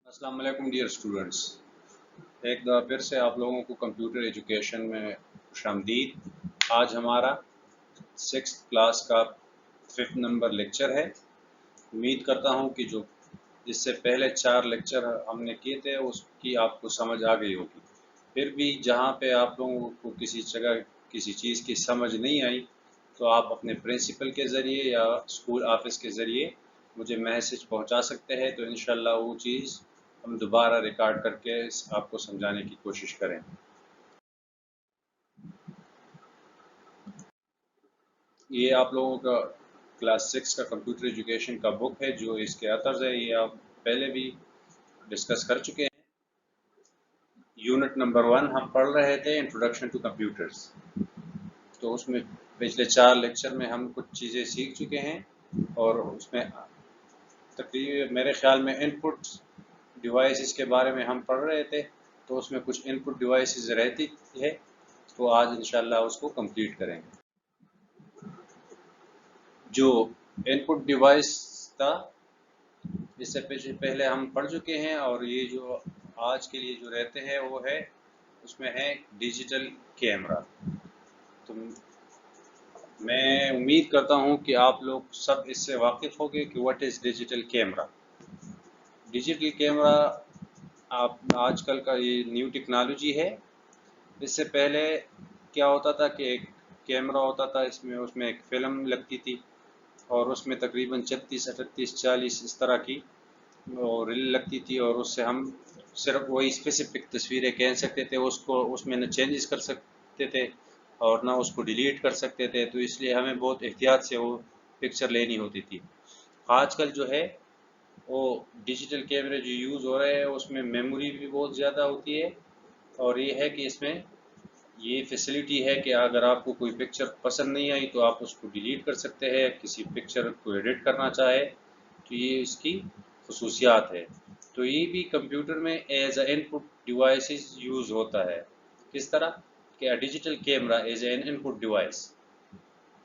अस्सलाम वालेकुम dear students. एक दफ़ा फिर से आप लोगों को कंप्यूटर एजुकेशन में खुशामदीद। आज हमारा 6th क्लास का 5th नंबर लेक्चर है। उम्मीद करता हूँ कि जो इससे पहले 4 लेक्चर हमने किए थे उसकी आपको समझ आ गई होगी। फिर भी जहाँ पे आप लोगों को किसी जगह किसी चीज़ की समझ नहीं आई तो आप अपने प्रिंसिपल के ज़रिए या स्कूल ऑफिस के ज़रिए मुझे मैसेज पहुँचा सकते हैं, तो इंशाल्लाह वो चीज़ हम दोबारा रिकॉर्ड करके आपको समझाने की कोशिश करें। ये आप लोगों का क्लास 6 का कंप्यूटर एजुकेशन का बुक है जो इसके अतर्ज है। ये आप पहले भी डिस्कस कर चुके हैं। यूनिट नंबर 1 हम पढ़ रहे थे, इंट्रोडक्शन टू कंप्यूटर्स। तो उसमें पिछले 4 लेक्चर में हम कुछ चीज़ें सीख चुके हैं और उसमें तकरीबन मेरे ख्याल में इनपुट डिवाइसेस के बारे में हम पढ़ रहे थे। तो उसमें कुछ इनपुट डिवाइसेस रहती है, तो आज इंशाल्लाह उसको कंप्लीट करेंगे। जो इनपुट डिवाइस था इससे पहले हम पढ़ चुके हैं, और ये जो आज के लिए जो रहते हैं वो है, उसमें है डिजिटल कैमरा। तो मैं उम्मीद करता हूँ कि आप लोग सब इससे वाकिफ़ होंगे कि what is digital camera. Digital camera आप आजकल का ये न्यू टेक्नोलॉजी है। इससे पहले क्या होता था कि एक कैमरा होता था, उसमें एक फ़िल्म लगती थी और उसमें तकरीबन 36, 38, 40 इस तरह की और रील लगती थी, और उससे हम सिर्फ वही स्पेसिफिक तस्वीरें खींच सकते थे। उसको उसमें न चेंजेस कर सकते थे और ना उसको डिलीट कर सकते थे, तो इसलिए हमें बहुत एहतियात से वो पिक्चर लेनी होती थी। आजकल जो है वो डिजिटल कैमरे जो यूज़ हो रहे हैं उसमें मेमोरी भी बहुत ज़्यादा होती है, और ये है कि इसमें ये फैसिलिटी है कि अगर आपको कोई पिक्चर पसंद नहीं आई तो आप उसको डिलीट कर सकते हैं। किसी पिक्चर को एडिट करना चाहे तो ये इसकी खसूसियात है। तो ये भी कंप्यूटर में as a input devices use होता है। किस तरह कि digital camera as an input device.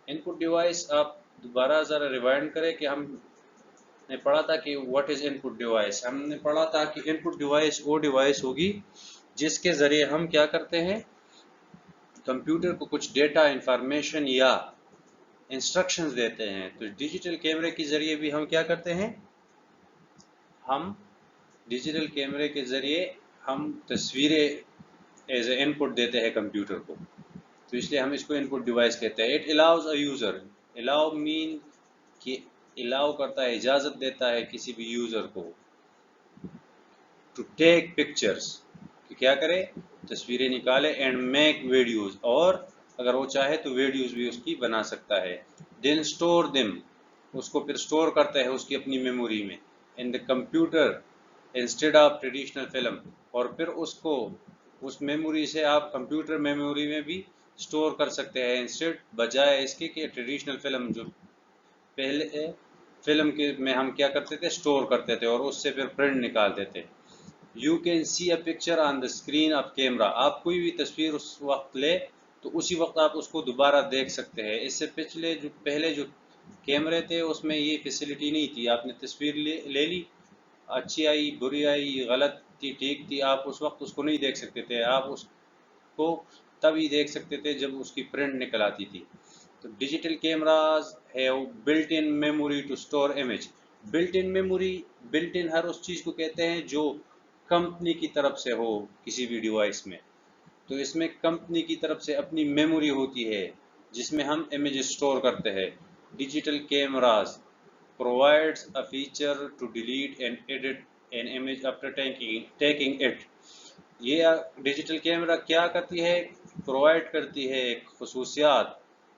Input device आप दोबारा ज़रा रिवाइंड करें कि हमने पढ़ा था कि व्हाट इज़ इनपुट डिवाइस। हमने पढ़ा था कि इनपुट डिवाइस वो डिवाइस होगी जिसके ज़रिए हम क्या करते हैं, कंप्यूटर को कुछ डेटा, इंफॉर्मेशन या इंस्ट्रक्शंस देते हैं। तो डिजिटल कैमरे के ज़रिए भी हम क्या करते हैं, हम डिजिटल कैमरे के ज़रिए हम तस्वीरें एज ए इनपुट देते हैं कंप्यूटर को, तो इसलिए हम इसको इनपुट डिवाइस कहते हैं। It allows a user, allow mean कि अलाउ करता है, इजाज़त देता है किसी भी यूज़र को टू टेक पिक्चर्स, कि क्या करे, तस्वीरें निकाले, एंड मेक वीडियोज़, और अगर वो चाहे तो वीडियोज़ भी उसकी बना सकता है। देन स्टोर दिम, उसको फिर स्टोर करता है उसकी अपनी मेमोरी में, इन the computer instead of traditional film, और फिर उसको उस मेमोरी से आप कंप्यूटर मेमोरी में भी स्टोर कर सकते हैं, इंस्टेड बजाय इसके कि ट्रेडिशनल फिल्म जो पहले फिल्म के में हम क्या करते थे, स्टोर करते थे और उससे फिर प्रिंट निकालते थे। You can see a picture on the screen of camera, आप कोई भी तस्वीर उस वक्त ले तो उसी वक्त आप उसको दोबारा देख सकते हैं। इससे पहले जो कैमरे थे उसमें ये फैसिलिटी नहीं थी। आपने तस्वीर ले ली, अच्छी आई, बुरी आई, गलत थी, ठीक थी, आप उस वक्त उसको नहीं देख सकते थे। आप उसको तभी देख सकते थे जब उसकी प्रिंट निकल आती थी। तो digital cameras have built in memory to store image. Built in memory, built in हर उस चीज़ को कहते हैं जो कंपनी की तरफ से हो किसी भी डिवाइस में। तो इसमें कंपनी की तरफ से अपनी मेमोरी होती है जिसमें हम इमेज स्टोर करते हैं। Digital cameras provides a feature to delete and edit an image after taking it। ये डिजिटल कैमरा क्या करती है, प्रोवाइड करती है एक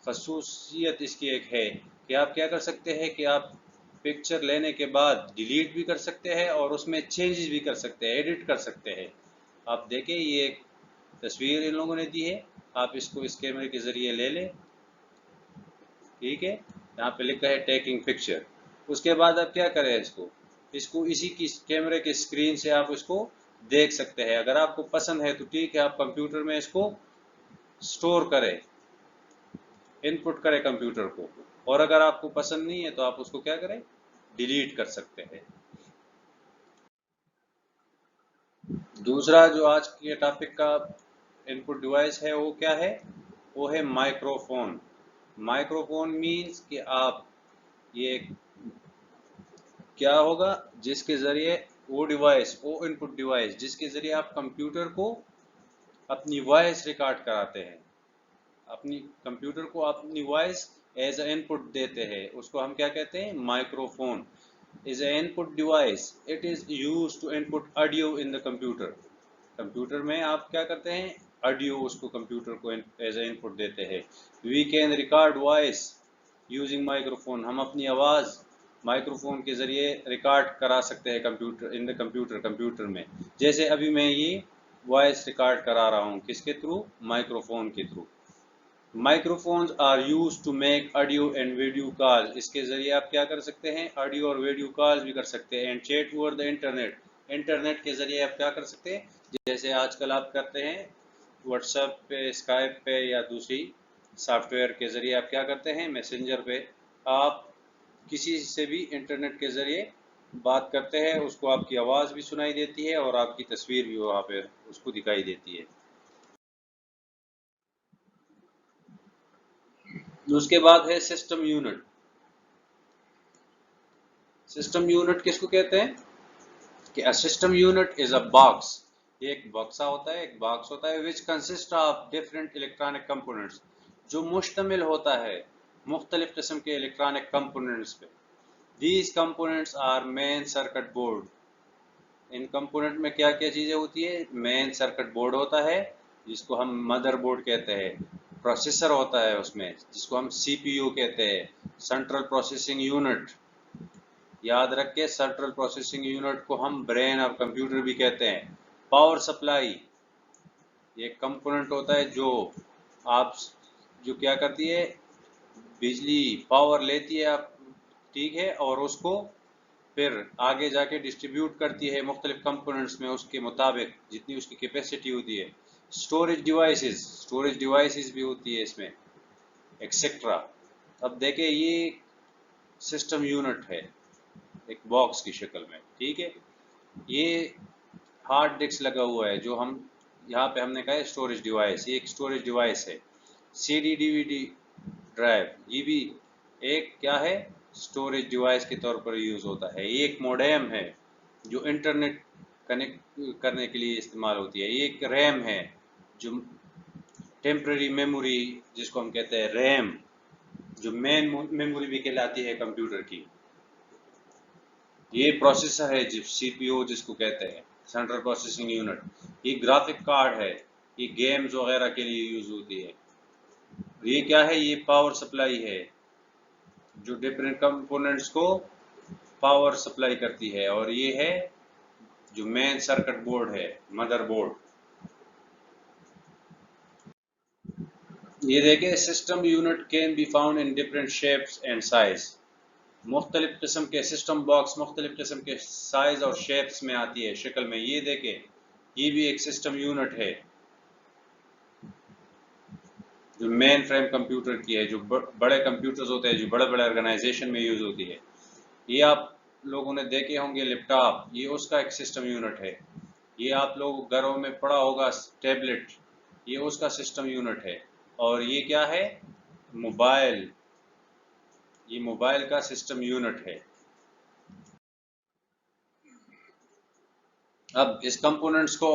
खसूसियत इसकी एक है कि आप क्या कर सकते हैं कि आप पिक्चर लेने के बाद डिलीट भी कर सकते हैं और उसमें चेंजेस भी कर सकते हैं, एडिट कर सकते हैं। आप देखें, ये एक तस्वीर इन लोगों ने दी है, आप इसको इस कैमरे के ज़रिए ले लें, ठीक है, यहाँ पे लिखा है टेकिंग पिक्चर। उसके बाद आप क्या करें, इसको इसको इसी की कैमरे की स्क्रीन से आप इसको देख सकते हैं। अगर आपको पसंद है तो ठीक है, आप कंप्यूटर में इसको स्टोर करें, इनपुट करें कंप्यूटर को, और अगर आपको पसंद नहीं है तो आप उसको क्या करें, डिलीट कर सकते हैं। दूसरा जो आज के टॉपिक का इनपुट डिवाइस है वो क्या है, वो है माइक्रोफोन। माइक्रोफोन मीन्स कि आप ये क्या होगा, जिसके ज़रिए वो इनपुट डिवाइस जिसके ज़रिए आप कंप्यूटर को अपनी वॉइस रिकॉर्ड कराते हैं, अपनी कंप्यूटर को अपनी वॉइस एज ए इनपुट देते हैं, उसको हम क्या कहते हैं, microphone is a input device. It is use to input audio in the computer. Computer में आप क्या करते हैं, ऑडियो उसको कंप्यूटर को एज ए इनपुट देते हैं। We can record voice using microphone. हम अपनी आवाज़ माइक्रोफोन के ज़रिए रिकॉर्ड करा सकते हैं कंप्यूटर, इन द कंप्यूटर में। जैसे अभी मैं ये वॉइस रिकॉर्ड करा रहा हूँ, किसके थ्रू, माइक्रोफोन के through. Microphones are use to make audio and video call. इसके ज़रिए आप क्या कर सकते हैं, ऑडियो और वीडियो कॉल्स भी कर सकते हैं। And chat over the internet. Internet के ज़रिए आप क्या कर सकते हैं, जैसे आजकल आप करते हैं व्हाट्सएप पे, स्काइप पे या दूसरी सॉफ्टवेयर के ज़रिए आप क्या करते हैं, मैसेंजर पे आप किसी से भी इंटरनेट के ज़रिए बात करते हैं, उसको आपकी आवाज़ भी सुनाई देती है और आपकी तस्वीर भी वहाँ पे उसको दिखाई देती है। उसके बाद है सिस्टम यूनिट। सिस्टम यूनिट किसको कहते हैं, कि a system unit is a box. ये एक बक्सा होता है, एक बॉक्स होता है, which consist of different electronic components, जो मुश्तमिल होता है मुख्तलिफ किस्म के इलेक्ट्रॉनिक कंपोनेंट्स पे। These components are main circuit board. इन कंपोनेंट में क्या क्या चीज़ें होती है, मेन सर्किट बोर्ड होता है जिसको हम मदर बोर्ड कहते हैं, प्रोसेसर होता है उसमें जिसको हम सीपीयू कहते हैं, सेंट्रल प्रोसेसिंग यूनिट। याद रख के, सेंट्रल प्रोसेसिंग यूनिट को हम ब्रेन और कंप्यूटर भी कहते हैं। पावर सप्लाई, ये कंपोनेंट होता है जो आप जो क्या करती है, बिजली पावर लेती है आप, ठीक है, और उसको फिर आगे जाके डिस्ट्रीब्यूट करती है मुख्तलिफ कंपोनेंट्स में उसके मुताबिक जितनी उसकी कैपेसिटी होती है। स्टोरेज डिवाइसेस भी होती है इसमें, एक्सेट्रा। अब देखें, ये सिस्टम यूनिट है एक बॉक्स की शक्ल में, ठीक है। ये हार्ड डिस्क लगा हुआ है, जो हम यहाँ पे हमने कहा है स्टोरेज डिवाइस, ये एक स्टोरेज डिवाइस है। सीडी डीवीडी ड्राइव, ये भी एक क्या है, स्टोरेज डिवाइस के तौर पर यूज़ होता है। ये एक मोडेम है जो इंटरनेट कनेक्ट करने के लिए इस्तेमाल होती है। ये एक रैम है जो टेम्पररी मेमोरी जिसको हम कहते हैं रैम, जो मेन मेमोरी भी कहलाती है कंप्यूटर की। ये प्रोसेसर है जो सीपीयू जिसको कहते हैं, सेंट्रल प्रोसेसिंग यूनिट। ये ग्राफिक कार्ड है, ये गेम्स वगैरह के लिए यूज होती है। ये क्या है, ये पावर सप्लाई है जो डिफरेंट कंपोनेंट्स को पावर सप्लाई करती है। और ये है जो मेन सर्किट बोर्ड है, मदर बोर्ड। ये देखिए, system unit can be found in different shapes and size. मुख्तलिफ किस्म के सिस्टम बॉक्स मुख्तलिफ किस्म के साइज और शेप्स में आती है शक्ल में। ये देखें, ये भी एक सिस्टम यूनिट है जो मेन फ्रेम कंप्यूटर की है, जो बड़े कंप्यूटर्स होते हैं जो बड़े बड़े ऑर्गेनाइजेशन में यूज होती है। ये आप लोगों ने देखे होंगे लैपटॉप, ये उसका एक सिस्टम यूनिट है। ये आप लोग घरों में पड़ा होगा टैबलेट, ये उसका सिस्टम यूनिट है। और ये क्या है, मोबाइल, ये मोबाइल का सिस्टम यूनिट है। अब इस कंपोनेंट्स को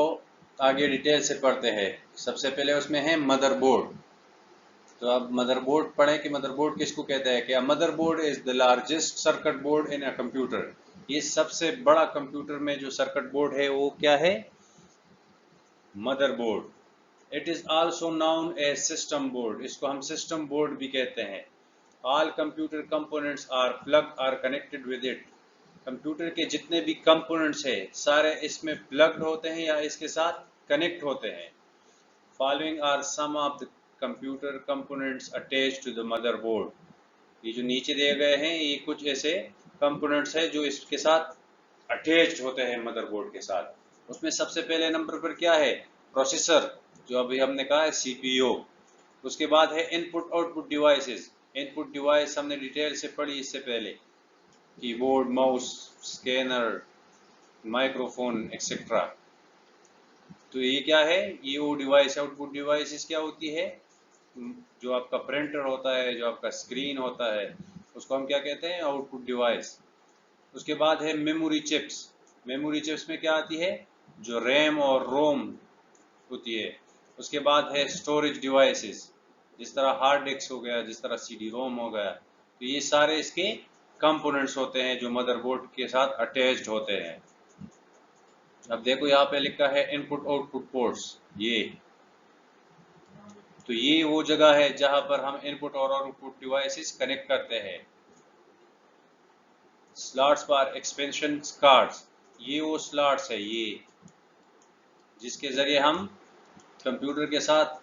आगे डिटेल से पढ़ते हैं। सबसे पहले उसमें है मदरबोर्ड। तो अब मदरबोर्ड पढ़ें कि मदरबोर्ड किसको कहते हैं। कि motherboard is the largest circuit board in a computer. ये सबसे बड़ा कंप्यूटर में जो सर्किट बोर्ड है वो क्या है, motherboard. It is also known as system board, इसको हम सिस्टम बोर्ड भी कहते हैं। All computer components are plug are connected with it. Computer के जितने भी कंपोनेंट्स हैं सारे इसमें प्लग्ड होते हैं या इसके साथ कनेक्ट होते हैं। Following are some of the computer components attached to the motherboard. ये जो नीचे दिए गए हैं ये कुछ ऐसे कंपोनेंट्स हैं जो इसके साथ अटैच्ड होते हैं मदरबोर्ड के साथ। उसमें सबसे पहले नंबर पर क्या है, प्रोसेसर, जो अभी हमने कहा है सीपीयू। उसके बाद है input output devices. Input device हमने डिटेल से पढ़ी इससे पहले, keyboard, mouse, scanner, microphone etcetera. तो ये क्या है, ये वो डिवाइस, आउटपुट डिवाइसेस क्या होती है, जो आपका प्रिंटर होता है, जो आपका स्क्रीन होता है, उसको हम क्या कहते हैं, आउटपुट डिवाइस। उसके बाद है मेमोरी चिप्स। मेमोरी चिप्स में क्या आती है, जो रैम और रोम होती है। उसके बाद है स्टोरेज डिवाइसेस, जिस तरह हार्ड डिस्क हो गया, जिस तरह सीडी रोम हो गया। तो ये सारे इसके कंपोनेंट्स होते हैं जो मदरबोर्ड के साथ अटैच्ड होते हैं। अब देखो यहाँ पे लिखा है इनपुट आउटपुट पोर्ट्स, ये तो ये वो जगह है जहां पर हम इनपुट और आउटपुट डिवाइसेस कनेक्ट करते हैं। स्लॉट्स पर एक्सपेंशन कार्ड्स, ये वो स्लॉट्स है ये, जिसके जरिए हम कंप्यूटर के साथ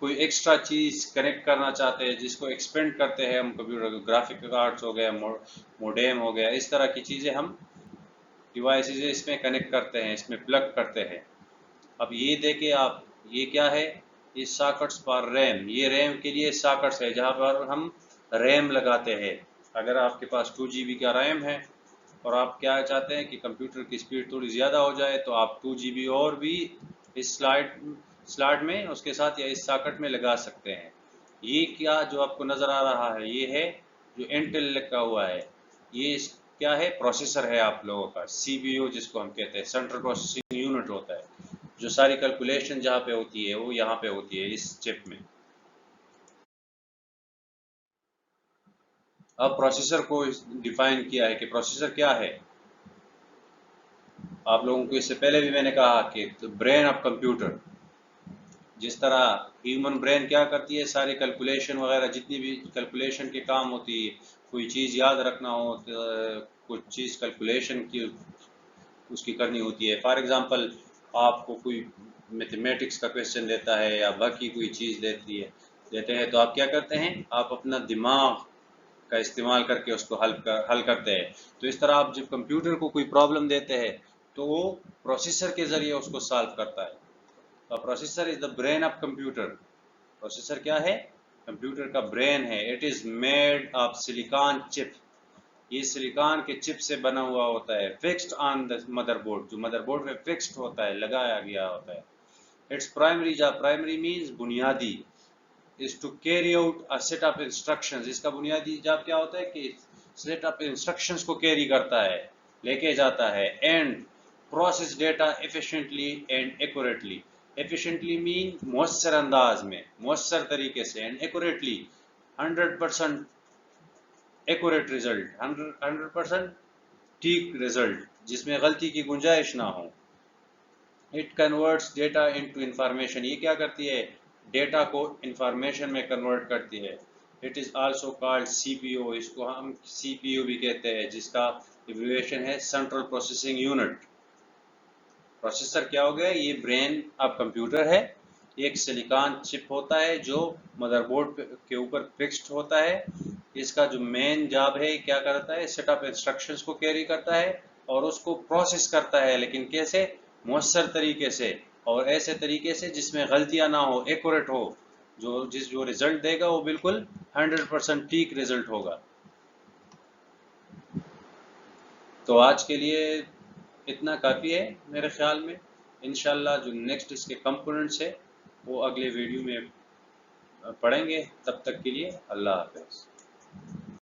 कोई एक्स्ट्रा चीज कनेक्ट करना चाहते हैं, जिसको एक्सपेंड करते हैं हम कंप्यूटर को। ग्राफिक कार्ड्स हो गया, मोडेम हो गया, इस तरह की चीजें हम डिवाइसेस इसमें कनेक्ट करते हैं, इसमें प्लग करते हैं। अब ये देखे आप, ये क्या है, ये सॉकेट्स पर रैम, ये रैम के लिए सॉकेट्स है जहाँ पर हम रैम लगाते हैं। अगर आपके पास 2 GB का रैम है और आप क्या चाहते हैं कि कंप्यूटर की स्पीड थोड़ी ज़्यादा हो जाए, तो आप 2 GB और भी इस स्लॉट में उसके साथ या इस सॉकेट में लगा सकते हैं। ये क्या जो आपको नज़र आ रहा है, ये है जो इंटेल लिखा हुआ है, ये क्या है, प्रोसेसर है आप लोगों का, CPU जिसको हम कहते हैं, सेंट्रल प्रोसेसिंग यूनिट होता है। जो सारी कैलकुलेशन जहाँ पे होती है वो यहाँ पे होती है इस चिप में। अब प्रोसेसर को डिफाइन किया है कि प्रोसेसर क्या है। आप लोगों को इससे पहले भी मैंने कहा कि ब्रेन ऑफ कंप्यूटर, जिस तरह ह्यूमन ब्रेन क्या करती है, सारी कैलकुलेशन वगैरह जितनी भी कैलकुलेशन के काम होती है, कोई चीज़ याद रखना हो तो कुछ चीज़ कैलकुलेशन की उसकी करनी होती है। फॉर एग्जांपल आपको कोई मैथमेटिक्स का क्वेश्चन देता है या बाकी कोई चीज़ देते हैं, तो आप क्या करते हैं, आप अपना दिमाग का इस्तेमाल करके उसको हल करते हैं। तो इस तरह आप जब कंप्यूटर को कोई प्रॉब्लम देते हैं तो वो प्रोसेसर के ज़रिए उसको सॉल्व करता है। तो processor is the brain of computer. Processor क्या है, कंप्यूटर का ब्रेन है। It is made of silicon chip, ये सिलिकॉन के चिप से बना हुआ होता है, फिक्स्ड ऑन द मदरबोर्ड, जो मदरबोर्ड में फिक्स्ड होता है, लगाया गया होता है। Its primary job, primary means बुनियादी, is to carry out a set of instructions. इसका बुनियादी जॉब क्या होता है कि सेट ऑफ इंस्ट्रक्शंस को कैरी करता है, लेके जाता है। And process data efficiently and accurately. Efficiently mean मौसर अंदाज में, मौसर तरीके से, एंड एक्यूरेटली 100% एक्यूरेट रिजल्ट, 100% ठीक रिजल्ट, जिसमें गलती की गुंजाइश ना हो। It converts data into information, ये क्या करती है, डेटा को इंफॉर्मेशन में कन्वर्ट करती है। It is also called CPU, इसको हम सीपीयू भी कहते हैं, जिसका एब्रिविएशन है सेंट्रल प्रोसेसिंग यूनिट। प्रोसेसर क्या हो गया, ये ब्रेन ऑफ कंप्यूटर है। एक सिलिकॉन चिप होता है जो मदरबोर्ड के ऊपर फिक्स्ड होता है। इसका जो मेन जॉब है, क्या करता है, सेट ऑफ इंस्ट्रक्शंस को कैरी करता है और उसको प्रोसेस करता है, लेकिन कैसे, मौसर तरीके से, और ऐसे तरीके से जिसमें गलतियां ना हो, एक्यूरेट हो, जो रिजल्ट देगा वो बिल्कुल 100% ठीक रिजल्ट होगा। तो आज के लिए इतना काफ़ी है मेरे ख्याल में। इंशाल्लाह जो नेक्स्ट इसके कंपोनेंट्स है वो अगले वीडियो में पढ़ेंगे। तब तक के लिए अल्लाह हाफ़िज़।